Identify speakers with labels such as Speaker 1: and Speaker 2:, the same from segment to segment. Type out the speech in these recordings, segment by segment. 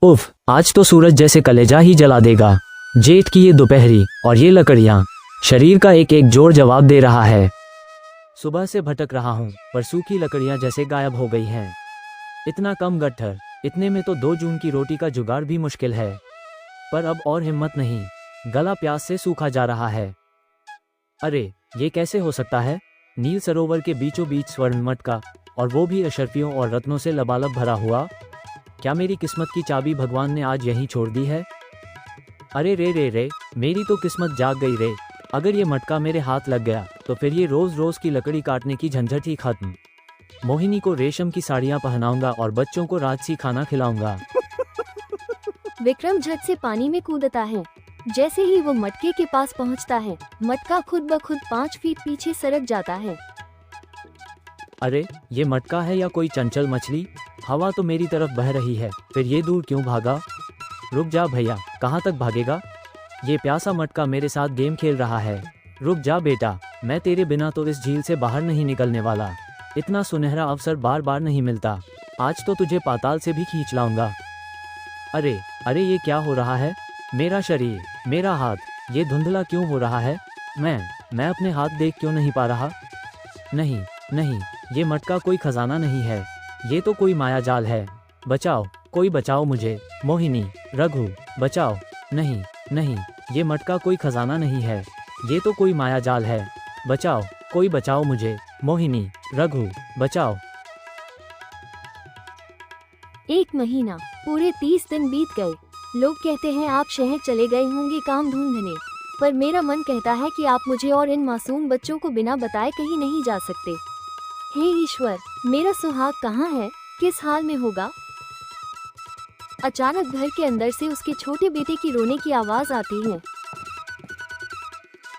Speaker 1: उफ, आज तो सूरज जैसे कलेजा ही जला देगा। जेठ की ये दोपहरी और ये लकड़ियां, शरीर का एक एक जोर जवाब दे रहा है। सुबह से भटक रहा हूँ पर सूखी लकड़ियां जैसे गायब हो गई हैं। इतना कम गट्ठर, इतने में तो 2 जून की रोटी का जुगाड़ भी मुश्किल है। पर अब और हिम्मत नहीं, गला प्यास से सूखा जा रहा है। अरे ये कैसे हो सकता है? नील सरोवर के बीचों बीच स्वर्ण मटका, और वो भी अशर्फियों और रत्नों से लबालब भरा हुआ। क्या मेरी किस्मत की चाबी भगवान ने आज यहीं छोड़ दी है? अरे रे रे रे, मेरी तो किस्मत जाग गई रे। अगर ये मटका मेरे हाथ लग गया तो फिर ये रोज रोज की लकड़ी काटने की झंझट ही खत्म। मोहिनी को रेशम की साड़ियाँ पहनाऊंगा और बच्चों को राजसी खाना खिलाऊंगा।
Speaker 2: विक्रम झट से पानी में कूदता है। जैसे ही वो मटके के पास पहुंचता है, मटका खुद ब खुद 5 फीट पीछे सरक जाता है।
Speaker 1: अरे ये मटका है या कोई चंचल मछली? हवा तो मेरी तरफ बह रही है, फिर ये दूर क्यों भागा? रुक जा भैया, कहाँ तक भागेगा? ये प्यासा मटका मेरे साथ गेम खेल रहा है। रुक जा बेटा, मैं तेरे बिना तो इस झील से बाहर नहीं निकलने वाला। इतना सुनहरा अवसर बार बार नहीं मिलता। आज तो तुझे पाताल से भी खींच लाऊंगा। अरे अरे, ये क्या हो रहा है? मेरा शरीर, मेरा हाथ, ये धुंधला क्यों हो रहा है? मैं अपने हाथ देख क्यों नहीं पा रहा? नहीं नहीं, ये मटका कोई खजाना नहीं है, ये तो कोई माया जाल है। बचाओ, कोई बचाओ मुझे। मोहिनी, रघु, बचाओ। नहीं नहीं, ये मटका कोई खजाना नहीं है, ये तो कोई माया जाल है। बचाओ, कोई बचाओ मुझे। मोहिनी, रघु, बचाओ।
Speaker 2: 1 महीना, पूरे 30 दिन बीत गए। लोग कहते हैं आप शहर चले गए होंगे काम ढूंढने, पर मेरा मन कहता है कि आप मुझे और इन मासूम बच्चों को बिना बताए कहीं नहीं जा सकते। हे ईश्वर, मेरा सुहाग कहाँ है? किस हाल में होगा? अचानक घर के अंदर से उसके छोटे बेटे की रोने की आवाज आती है।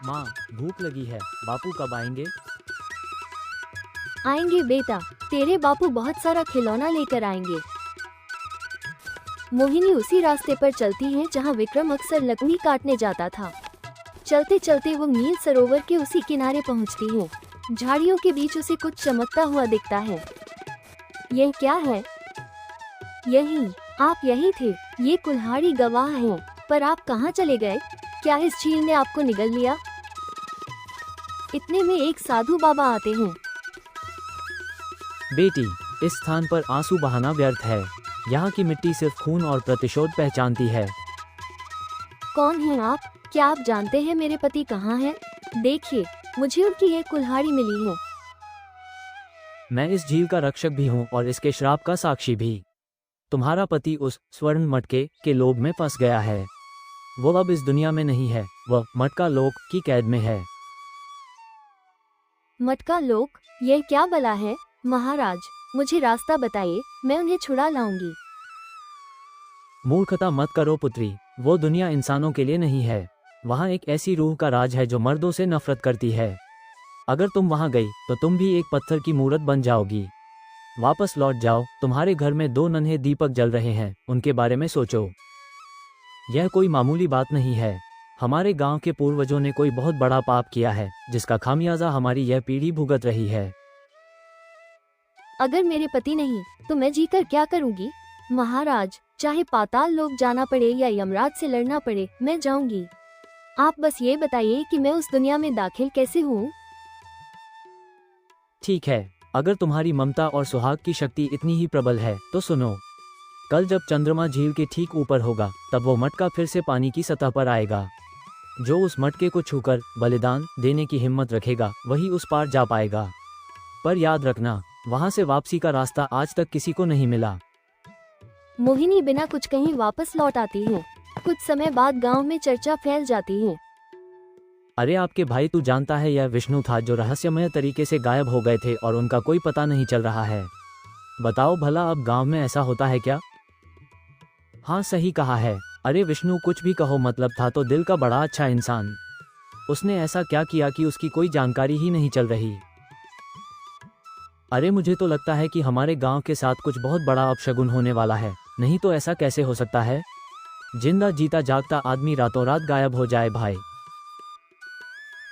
Speaker 1: माँ, भूख लगी है, बापू कब आएंगे?
Speaker 2: आएंगे बेटा, तेरे बापू बहुत सारा खिलौना लेकर आएंगे। मोहिनी उसी रास्ते पर चलती है जहाँ विक्रम अक्सर लकड़ी काटने जाता था। चलते चलते वो नील सरोवर के उसी किनारे पहुँचती है। झाड़ियों के बीच उसे कुछ चमकता हुआ दिखता है। यह क्या है? यही, आप यही थे। ये कुल्हाड़ी गवाह हैं, पर आप कहाँ चले गए? क्या इस झील ने आपको निगल लिया? इतने में एक साधु बाबा आते हैं।
Speaker 1: बेटी, इस स्थान पर आंसू बहाना व्यर्थ है। यहाँ की मिट्टी सिर्फ खून और प्रतिशोध पहचानती है।
Speaker 2: कौन हैं आप? क्या आप जानते हैं मेरे पति कहाँ हैं? देखिए, मुझे उनकी ये कुल्हाड़ी मिली है।
Speaker 1: मैं इस झील का रक्षक भी हूँ और इसके श्राप का साक्षी भी। तुम्हारा पति उस स्वर्ण मटके के लोभ में फंस गया है। वो अब इस दुनिया में नहीं है, वह मटका लोक की कैद में है।
Speaker 2: मटका लोक? यह क्या बला है? महाराज, मुझे रास्ता बताइए, मैं उन्हें छुड़ा लाऊंगी।
Speaker 1: मूर्खता मत करो पुत्री, वो दुनिया इंसानों के लिए नहीं है। वहाँ एक ऐसी रूह का राज है जो मर्दों से नफरत करती है। अगर तुम वहाँ गई तो तुम भी एक पत्थर की मूरत बन जाओगी। वापस लौट जाओ, तुम्हारे घर में 2 नन्हे दीपक जल रहे हैं, उनके बारे में सोचो। यह कोई मामूली बात नहीं है। हमारे गांव के पूर्वजों ने कोई बहुत बड़ा पाप किया है, जिसका खामियाजा हमारी यह पीढ़ी भुगत रही है।
Speaker 2: अगर मेरे पति नहीं तो मैं जीकर क्या करूंगी? महाराज, चाहे पाताल लोक जाना पड़े या यमराज से लड़ना पड़े, मैं जाऊंगी। आप बस ये बताइए कि मैं उस दुनिया में दाखिल कैसे हूँ?
Speaker 1: ठीक है, अगर तुम्हारी ममता और सुहाग की शक्ति इतनी ही प्रबल है तो सुनो। कल जब चंद्रमा झील के ठीक ऊपर होगा, तब वो मटका फिर से पानी की सतह पर आएगा। जो उस मटके को छूकर बलिदान देने की हिम्मत रखेगा, वही उस पार जा पाएगा। पर याद रखना, वहां से वापसी का रास्ता आज तक किसी को नहीं मिला।
Speaker 2: मोहिनी बिना कुछ कहीं वापस लौट आती है। कुछ समय बाद गांव में चर्चा फैल जाती है।
Speaker 1: अरे आपके भाई, तू जानता है यह विष्णु था जो रहस्यमय तरीके से गायब हो गए थे और उनका कोई पता नहीं चल रहा है। बताओ भला, अब गांव में ऐसा होता है क्या? हाँ, सही कहा है। अरे विष्णु, कुछ भी कहो, मतलब था तो दिल का बड़ा अच्छा इंसान। उसने ऐसा क्या किया कि उसकी कोई जानकारी ही नहीं चल रही? अरे मुझे तो लगता है कि हमारे गांव के साथ कुछ बहुत बड़ा अपशगुन होने वाला है। नहीं तो ऐसा कैसे हो सकता है? जिंदा जीता जागता आदमी रातों रात गायब हो जाए भाई।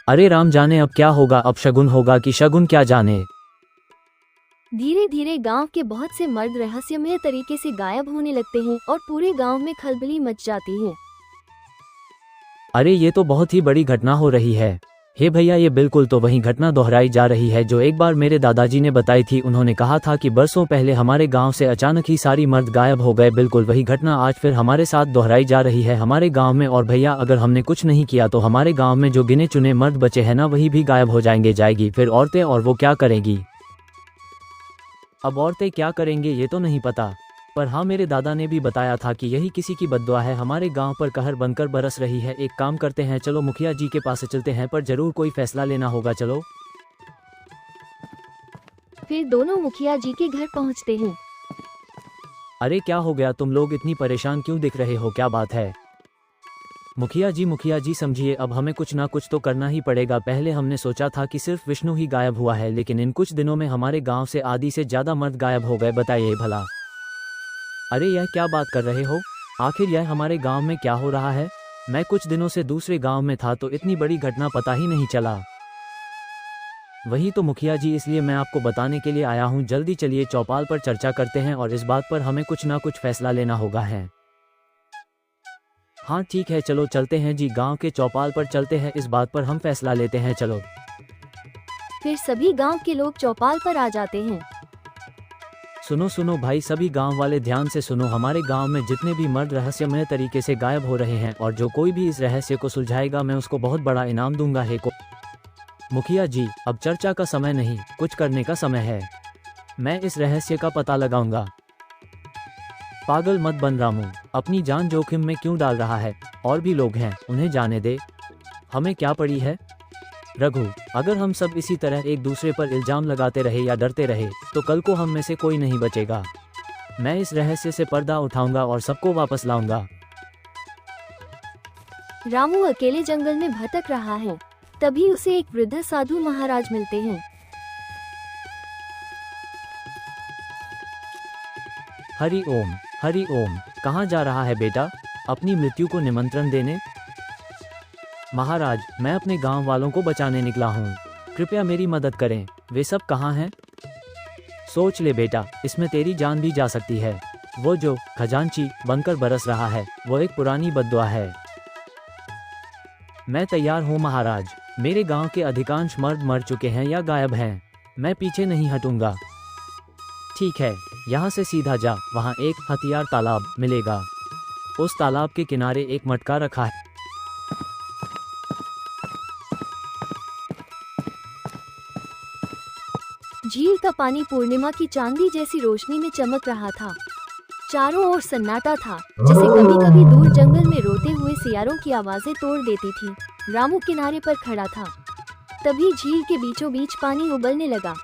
Speaker 1: अरे राम जाने अब क्या होगा, अपशगुन होगा कि शगुन क्या जाने।
Speaker 2: धीरे धीरे गांव के बहुत से मर्द रहस्यमय तरीके से गायब होने लगते हैं और पूरे गांव में खलबली मच जाती है।
Speaker 1: अरे ये तो बहुत ही बड़ी घटना हो रही है। हे भैया, ये बिल्कुल तो वही घटना दोहराई जा रही है जो एक बार मेरे दादाजी ने बताई थी। उन्होंने कहा था कि बरसों पहले हमारे गांव से अचानक ही सारी मर्द गायब हो गए। बिल्कुल वही घटना आज फिर हमारे साथ दोहराई जा रही है हमारे गांव में। और भैया, अगर हमने कुछ नहीं किया तो हमारे गांव में जो गिने चुने मर्द बचे हैं ना, वही भी गायब हो जाएगी फिर औरतें, और वो क्या करेंगी? अब औरतें क्या करेंगे ये तो नहीं पता, पर हाँ, मेरे दादा ने भी बताया था कि यही किसी की बद्दुआ है हमारे गांव पर कहर बनकर बरस रही है। एक काम करते हैं, चलो मुखिया जी के पास चलते हैं, पर जरूर कोई फैसला लेना होगा। चलो।
Speaker 2: फिर दोनों मुखिया जी के घर पहुंचते हैं।
Speaker 1: अरे क्या हो गया, तुम लोग इतनी परेशान क्यों दिख रहे हो, क्या बात है? मुखिया जी समझिए, अब हमें कुछ ना कुछ तो करना ही पड़ेगा। पहले हमने सोचा था कि सिर्फ विष्णु ही गायब हुआ है, लेकिन इन कुछ दिनों में हमारे गांव से आधी से ज्यादा मर्द गायब हो गए। बताइए भला। अरे यह क्या बात कर रहे हो? आखिर यह हमारे गांव में क्या हो रहा है? मैं कुछ दिनों से दूसरे गांव में था तो इतनी बड़ी घटना पता ही नहीं चला। वही तो मुखिया जी, इसलिए मैं आपको बताने के लिए आया हूँ। जल्दी चलिए चौपाल पर चर्चा करते हैं और इस बात पर हमें कुछ ना कुछ फैसला लेना होगा है। हाँ ठीक है, चलो चलते हैं जी, गांव के चौपाल पर चलते हैं, इस बात पर हम फैसला लेते हैं। चलो।
Speaker 2: फिर सभी गांव के लोग चौपाल पर आ जाते हैं।
Speaker 1: सुनो भाई, सभी गांव वाले ध्यान से सुनो। हमारे गांव में जितने भी मर्द रहस्यमय तरीके से गायब हो रहे हैं, और जो कोई भी इस रहस्य को सुलझाएगा मैं उसको बहुत बड़ा इनाम दूंगा। है को मुखिया जी, अब चर्चा का समय नहीं, कुछ करने का समय है। मैं इस रहस्य का पता लगाऊंगा। पागल मत बन रामू, अपनी जान जोखिम में क्यों डाल रहा है? और भी लोग हैं, उन्हें जाने दे, हमें क्या पड़ी है? रघु, अगर हम सब इसी तरह एक दूसरे पर इल्जाम लगाते रहे या डरते रहे तो कल को हम में से कोई नहीं बचेगा। मैं इस रहस्य से पर्दा उठाऊंगा और सबको वापस लाऊंगा।
Speaker 2: रामू अकेले जंगल में भटक रहा है, तभी उसे एक वृद्ध साधु महाराज मिलते हैं।
Speaker 1: हरि ओम। कहाँ जा रहा है बेटा? अपनी मृत्यु को निमंत्रण देने? महाराज, मैं अपने गांव वालों को बचाने निकला हूँ, कृपया मेरी मदद करें। वे सब कहाँ हैं? सोच ले बेटा, इसमें तेरी जान भी जा सकती है। वो जो खजांची बनकर बरस रहा है, वो एक पुरानी बद्दुआ है। मैं तैयार हूँ महाराज, मेरे गांव के अधिकांश मर्द मर चुके हैं या गायब हैं, मैं पीछे नहीं हटूंगा। ठीक है, यहाँ से सीधा जा, वहाँ एक हथियार तालाब मिलेगा। उस तालाब के किनारे एक मटका रखा है।
Speaker 2: झील का पानी पूर्णिमा की चांदी जैसी रोशनी में चमक रहा था। चारों ओर सन्नाटा था, जिसे कभी कभी दूर जंगल में रोते हुए सियारों की आवाजें तोड़ देती थी। रामू किनारे पर खड़ा था, तभी झील के बीचों बीच पानी उबलने लगा।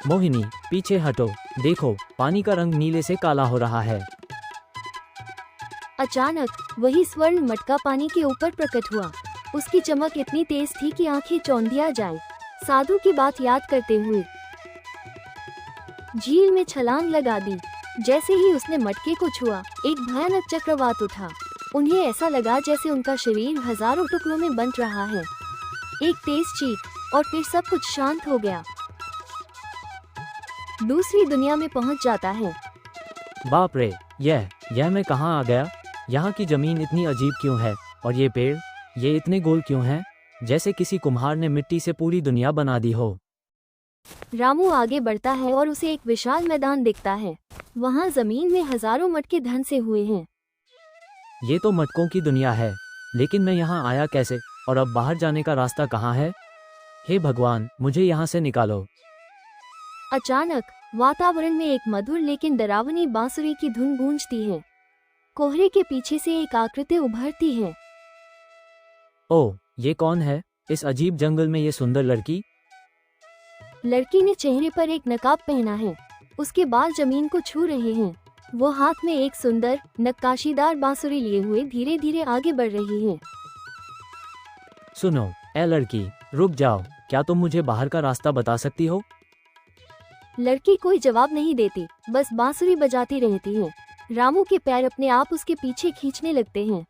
Speaker 1: मोहिनी, पीछे हटो, देखो पानी का रंग नीले से काला हो रहा है।
Speaker 2: अचानक वही स्वर्ण मटका पानी के ऊपर प्रकट हुआ। उसकी चमक इतनी तेज थी कि आंखें चौंधिया जाएं। साधु की बात याद करते हुए झील में छलांग लगा दी। जैसे ही उसने मटके को छुआ, एक भयानक चक्रवात उठा। उन्हें ऐसा लगा जैसे उनका शरीर हजारों टुकड़ों में बंट रहा है। एक तेज चीख और फिर सब कुछ शांत हो गया। दूसरी दुनिया में पहुंच जाता है।
Speaker 1: बाप रे, यह मैं कहाँ आ गया? यहाँ की जमीन इतनी अजीब क्यों है? और ये पेड़, ये इतने गोल क्यों हैं? जैसे किसी कुम्हार ने मिट्टी से पूरी दुनिया बना दी हो।
Speaker 2: रामू आगे बढ़ता है और उसे एक विशाल मैदान दिखता है। वहाँ जमीन में हजारों मटके धंसे हुए हैं।
Speaker 1: ये तो मटकों की दुनिया है, लेकिन मैं यहाँ आया कैसे? और अब बाहर जाने का रास्ता कहाँ है? हे भगवान, मुझे यहाँ से निकालो।
Speaker 2: अचानक वातावरण में एक मधुर लेकिन डरावनी बांसुरी की धुन गूंजती है। कोहरे के पीछे से एक आकृति उभरती है।
Speaker 1: ओह, ये कौन है? इस अजीब जंगल में ये सुंदर लड़की?
Speaker 2: लड़की ने चेहरे पर एक नकाब पहना है। उसके बाल जमीन को छू रहे हैं। वो हाथ में एक सुंदर नक्काशीदार बांसुरी लिए हुए धीरे धीरे आगे बढ़ रही है।
Speaker 1: सुनो, ए लड़की, रुक जाओ, क्या तुम मुझे बाहर का रास्ता बता सकती हो?
Speaker 2: लड़की कोई जवाब नहीं देती, बस बांसुरी बजाती रहती है। रामू के पैर अपने आप उसके पीछे खींचने लगते हैं।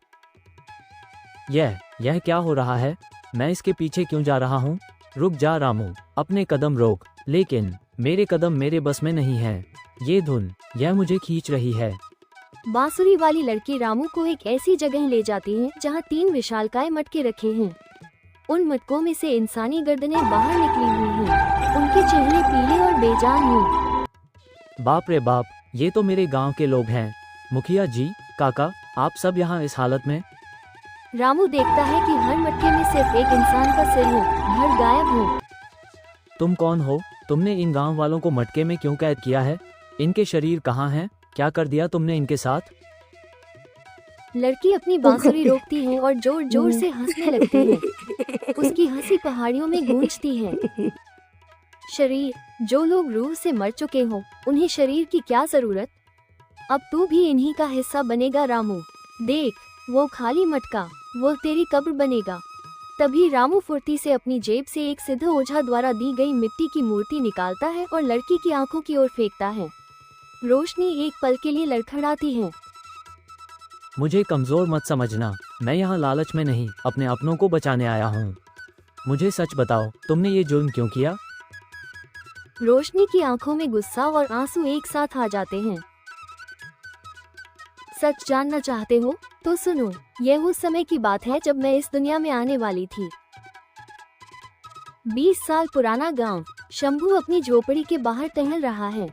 Speaker 1: यह क्या हो रहा है? मैं इसके पीछे क्यों जा रहा हूँ? रुक जा रामू, अपने कदम रोक। लेकिन मेरे कदम मेरे बस में नहीं है। ये धुन, यह मुझे खींच रही है।
Speaker 2: बांसुरी वाली लड़की रामू को एक ऐसी जगह ले जाती है जहाँ 3 विशालकाय मटके रखे हैं। उन मटकों में से इंसानी गर्दनें बाहर निकली हुई हैं। उनके चेहरे पीले और बेजान हैं।
Speaker 1: बाप रे बाप, ये तो मेरे गांव के लोग हैं। मुखिया जी, काका, आप सब यहाँ इस हालत में?
Speaker 2: रामू देखता है कि हर मटके में सिर्फ एक इंसान का सिर है, धड़ गायब है।
Speaker 1: तुम कौन हो? तुमने इन गांव वालों को मटके में क्यों कैद किया है? इनके शरीर कहाँ हैं? क्या कर दिया तुमने इनके साथ?
Speaker 2: लड़की अपनी बांसुरी रोकती है और जोर जोर से हंसने लगती है। उसकी हंसी पहाड़ियों में गूंजती है। शरीर, जो लोग रूह से मर चुके हों, उन्हें शरीर की क्या जरूरत? अब तू भी इन्हीं का हिस्सा बनेगा रामू। देख, वो खाली मटका, वो तेरी कब्र बनेगा। तभी रामू फुर्ती से अपनी जेब से एक सिद्ध ओझा द्वारा दी गई मिट्टी की मूर्ति निकालता है और लड़की की आंखों की ओर फेंकता है। रोशनी एक पल के लिए लड़खड़ाती है।
Speaker 1: मुझे कमजोर मत समझना। मैं यहाँ लालच में नहीं, अपने अपनों को बचाने आया हूँ। मुझे सच बताओ, तुमने ये जुर्म क्यों किया?
Speaker 2: रोशनी की आंखों में गुस्सा और आंसू एक साथ आ जाते हैं। सच जानना चाहते हो तो सुनो। यह उस समय की बात है जब मैं इस दुनिया में आने वाली थी। 20 साल पुराना गांव। शंभू अपनी झोपड़ी के बाहर टहल रहा है।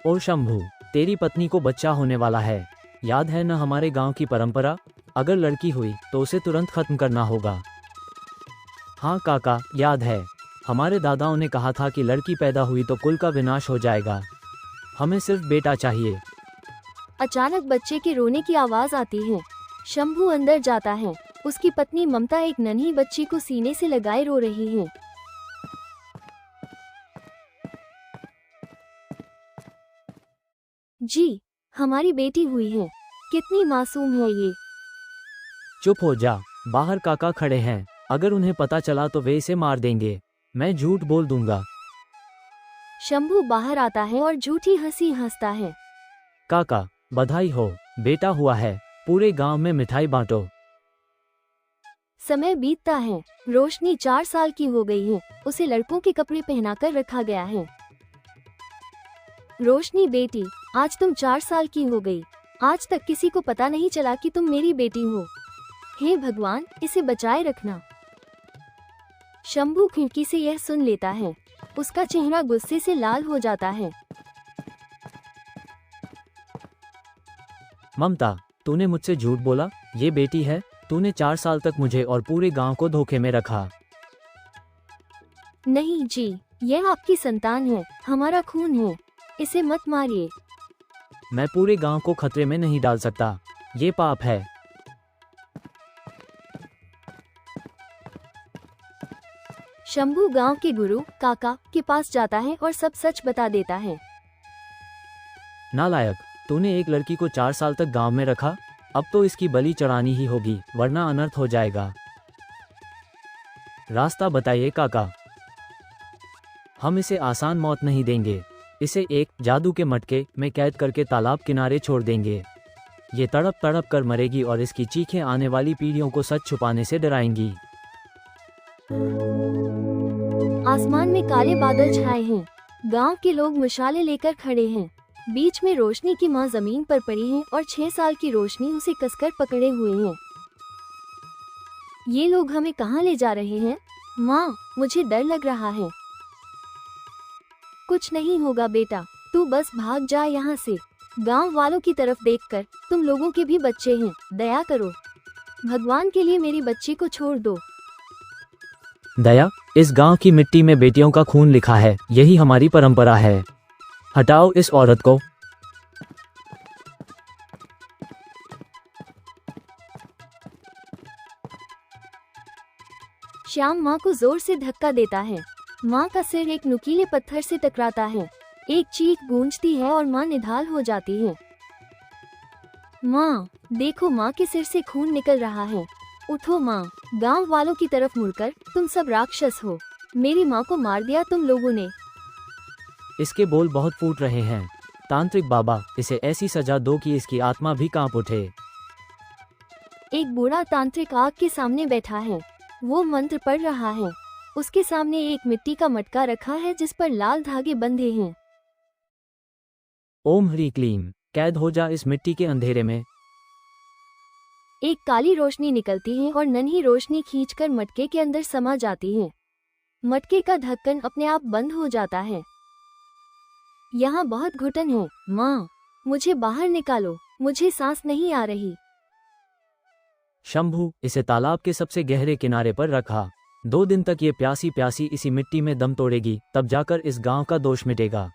Speaker 1: और शंभू, तेरी पत्नी को बच्चा होने वाला है। याद है न हमारे गांव की परंपरा? अगर लड़की हुई तो उसे तुरंत खत्म करना होगा। हाँ काका, याद है। हमारे दादाओं ने कहा था कि लड़की पैदा हुई तो कुल का विनाश हो जाएगा। हमें सिर्फ बेटा चाहिए।
Speaker 2: अचानक बच्चे के रोने की आवाज आती है। शंभू अंदर जाता है। उसकी पत्नी ममता एक नन्ही बच्ची को सीने से लगाए रो रही है। जी, हमारी बेटी हुई है। कितनी मासूम है ये।
Speaker 1: चुप हो जा, बाहर काका खड़े हैं। अगर उन्हें पता चला तो वे इसे मार देंगे। मैं झूठ बोल दूंगा।
Speaker 2: शंभू बाहर आता है और झूठी हंसी हंसता है।
Speaker 1: काका, बधाई हो, बेटा हुआ है। पूरे गांव में मिठाई बांटो।
Speaker 2: समय बीतता है। रोशनी 4 साल की हो गई है। उसे लड़कों के कपड़े पहनाकर रखा गया है। रोशनी बेटी, आज तुम 4 साल की हो गई। आज तक किसी को पता नहीं चला कि तुम मेरी बेटी हो। हे भगवान, इसे बचाए रखना। शंभू खिड़की से यह सुन लेता है। उसका चेहरा गुस्से से लाल हो जाता है।
Speaker 1: ममता, तूने मुझसे झूठ बोला। ये बेटी है। तूने 4 साल तक मुझे और पूरे गांव को धोखे में रखा।
Speaker 2: नहीं जी, यह आपकी संतान है, हमारा खून है। इसे मत मारिए।
Speaker 1: मैं पूरे गांव को खतरे में नहीं डाल सकता। ये पाप है।
Speaker 2: शंभू गांव के गुरु काका के पास जाता है और सब सच बता देता है।
Speaker 1: नालायक, तूने एक लड़की को 4 साल तक गांव में रखा। अब तो इसकी बलि चढ़ानी ही होगी, वरना अनर्थ हो जाएगा। रास्ता बताइए काका। हम इसे आसान मौत नहीं देंगे। इसे एक जादू के मटके में कैद करके तालाब किनारे छोड़ देंगे। ये तड़प तड़प कर मरेगी और इसकी चीखें आने वाली पीढ़ियों को सच छुपाने से डराएंगी।
Speaker 2: आसमान में काले बादल छाए हैं। गांव के लोग मशाले लेकर खड़े हैं। बीच में रोशनी की मां जमीन पर पड़ी है और 6 साल की रोशनी उसे कसकर पकड़े हुए है। ये लोग हमें कहाँ ले जा रहे हैं? माँ, मुझे डर लग रहा है। कुछ नहीं होगा बेटा, तू बस भाग जा यहाँ से। गांव वालों की तरफ देखकर, तुम लोगों के भी बच्चे हैं, दया करो। भगवान के लिए मेरी बच्ची को छोड़ दो।
Speaker 1: दया? इस गांव की मिट्टी में बेटियों का खून लिखा है। यही हमारी परंपरा है। हटाओ इस औरत को।
Speaker 2: श्याम माँ को जोर से धक्का देता है। माँ का सिर एक नुकीले पत्थर से टकराता है। एक चीख गूंजती है और माँ निढाल हो जाती है। माँ, देखो, माँ के सिर से खून निकल रहा है। उठो माँ। गांव वालों की तरफ मुड़कर, तुम सब राक्षस हो। मेरी माँ को मार दिया तुम लोगों ने।
Speaker 1: इसके बोल बहुत फूट रहे हैं। तांत्रिक बाबा, इसे ऐसी सजा दो कि इसकी आत्मा भी कांप उठे।
Speaker 2: एक बूढ़ा तांत्रिक आग के सामने बैठा है। वो मंत्र पढ़ रहा है। उसके सामने एक मिट्टी का मटका रखा है जिस पर लाल धागे बंधे हैं।
Speaker 1: ओम ह्री क्लीम, कैद हो जा इस मिट्टी के अंधेरे में।
Speaker 2: एक काली रोशनी निकलती है और नन्ही रोशनी खींचकर मटके के अंदर समा जाती है। मटके का ढक्कन अपने आप बंद हो जाता है। यहाँ बहुत घुटन है, माँ, मुझे बाहर निकालो, मुझे सांस नहीं आ रही।
Speaker 1: शंभू, इसे तालाब के सबसे गहरे किनारे पर रखा। 2 दिन तक ये प्यासी प्यासी इसी मिट्टी में दम तोड़ेगी, तब जाकर इस गांव का दोष मिटेगा।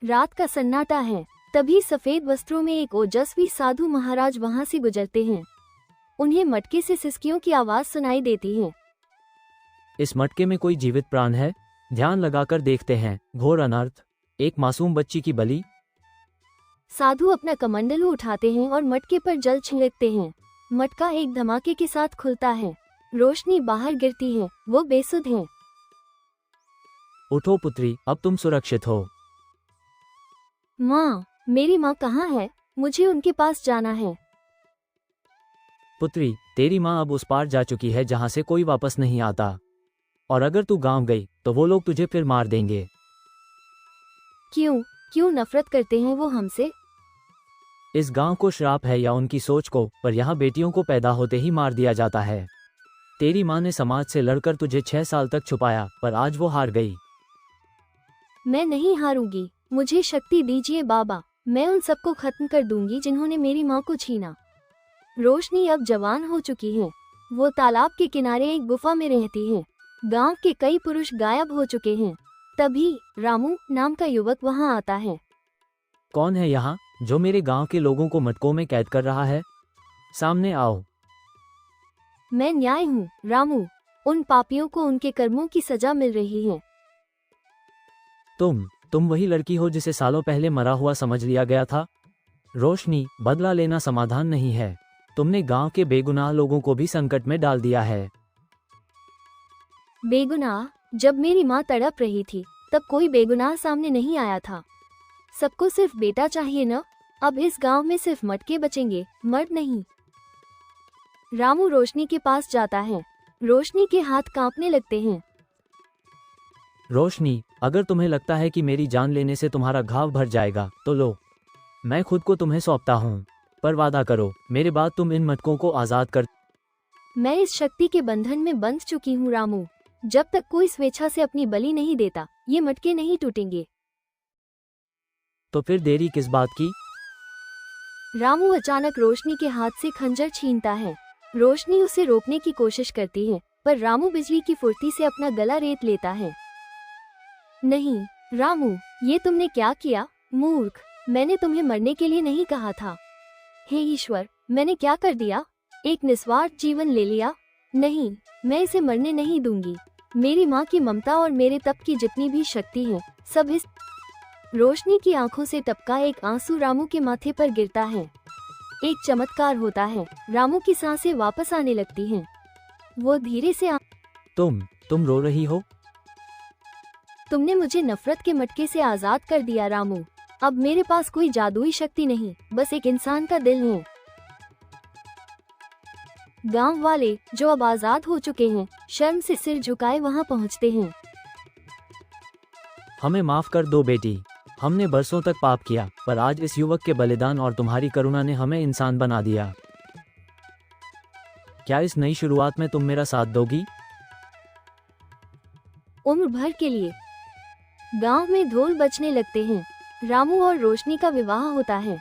Speaker 2: रात का सन्नाटा है। तभी सफेद वस्त्रों में एक ओजस्वी साधु महाराज वहां से गुजरते हैं। उन्हें मटके से सिसकियों की आवाज सुनाई देती है।
Speaker 1: इस मटके में कोई जीवित प्राण है? ध्यान लगाकर देखते हैं। घोर अनर्थ, एक मासूम बच्ची की बलि।
Speaker 2: साधु अपना कमंडलू उठाते हैं और मटके पर जल छिड़कते हैं। मटका एक धमाके के साथ खुलता है। रोशनी बाहर गिरती है। वो बेसुध हैं।
Speaker 1: उठो पुत्री, अब तुम सुरक्षित हो।
Speaker 2: माँ, मेरी माँ कहाँ है? मुझे उनके पास जाना है।
Speaker 1: पुत्री, तेरी माँ अब उस पार जा चुकी है जहाँ से कोई वापस नहीं आता। और अगर तू गांव गई तो वो लोग तुझे फिर मार देंगे।
Speaker 2: क्यों क्यों नफरत करते हैं वो हमसे?
Speaker 1: इस गांव को श्राप है या उनकी सोच को, पर यहाँ बेटियों को पैदा होते ही मार दिया जाता है। तेरी माँ ने समाज से लड़कर तुझे 6 साल तक छुपाया, पर आज वो हार गई।
Speaker 2: मैं नहीं हारूंगी। मुझे शक्ति दीजिए बाबा। मैं उन सबको खत्म कर दूंगी जिन्होंने मेरी माँ को छीना। रोशनी अब जवान हो चुकी है। वो तालाब के किनारे एक गुफा में रहती है। गांव के कई पुरुष गायब हो चुके हैं। तभी रामू नाम का युवक वहां आता है।
Speaker 1: कौन है यहाँ जो मेरे गांव के लोगों को मटकों में कैद कर रहा है? सामने आओ।
Speaker 2: मैं न्याय हूँ रामू। उन पापियों को उनके कर्मों की सजा मिल रही है।
Speaker 1: तुम वही लड़की हो जिसे सालों पहले मरा हुआ समझ लिया गया था? रोशनी, बदला लेना समाधान नहीं है। तुमने गांव के बेगुनाह लोगों को भी संकट में डाल दिया है।
Speaker 2: बेगुनाह? जब मेरी माँ तड़प रही थी तब कोई बेगुनाह सामने नहीं आया था। सबको सिर्फ बेटा चाहिए न? अब इस गांव में सिर्फ मटके बचेंगे, मर्द नहीं। रामू रोशनी के पास जाता है। रोशनी के हाथ कांपने लगते हैं।
Speaker 1: रोशनी, अगर तुम्हें लगता है कि मेरी जान लेने से तुम्हारा घाव भर जाएगा तो लो, मैं खुद को तुम्हें सौंपता हूँ। पर वादा करो, मेरे बाद तुम इन मटकों को आजाद कर।
Speaker 2: मैं इस शक्ति के बंधन में बंध चुकी हूँ रामू। जब तक कोई स्वेच्छा से अपनी बलि नहीं देता, ये मटके नहीं टूटेंगे।
Speaker 1: तो फिर देरी किस बात की?
Speaker 2: रामू अचानक रोशनी के हाथ से खंजर छीनता है। रोशनी उसे रोकने की कोशिश करती है, पर रामू बिजली की फुर्ती से अपना गला रेत लेता है। नहीं रामू, ये तुमने क्या किया? मूर्ख, मैंने तुम्हें मरने के लिए नहीं कहा था। हे ईश्वर, मैंने क्या कर दिया? एक निस्वार्थ जीवन ले लिया। नहीं, मैं इसे मरने नहीं दूंगी। मेरी माँ की ममता और मेरे तप की जितनी भी शक्ति है, सब इस। रोशनी की आंखों से टपका एक आंसू रामू के माथे पर गिरता है। एक चमत्कार होता है। रामू की सांसें वापस आने लगती हैं। वो धीरे से
Speaker 1: तुम रो रही हो?
Speaker 2: तुमने मुझे नफरत के मटके से आजाद कर दिया रामू। अब मेरे पास कोई जादुई शक्ति नहीं, बस एक इंसान का दिल है। गांव वाले जो अब आजाद हो चुके हैं, शर्म से सिर झुकाए वहां पहुंचते हैं।
Speaker 1: हमें माफ कर दो बेटी। हमने बरसों तक पाप किया, पर आज इस युवक के बलिदान और तुम्हारी करुणा ने हमें इंसान बना दिया। क्या इस नई शुरुआत में तुम मेरा साथ दोगी?
Speaker 2: उम्र भर के लिए। गांव में ढोल बजने लगते हैं। रामू और रोशनी का विवाह होता है।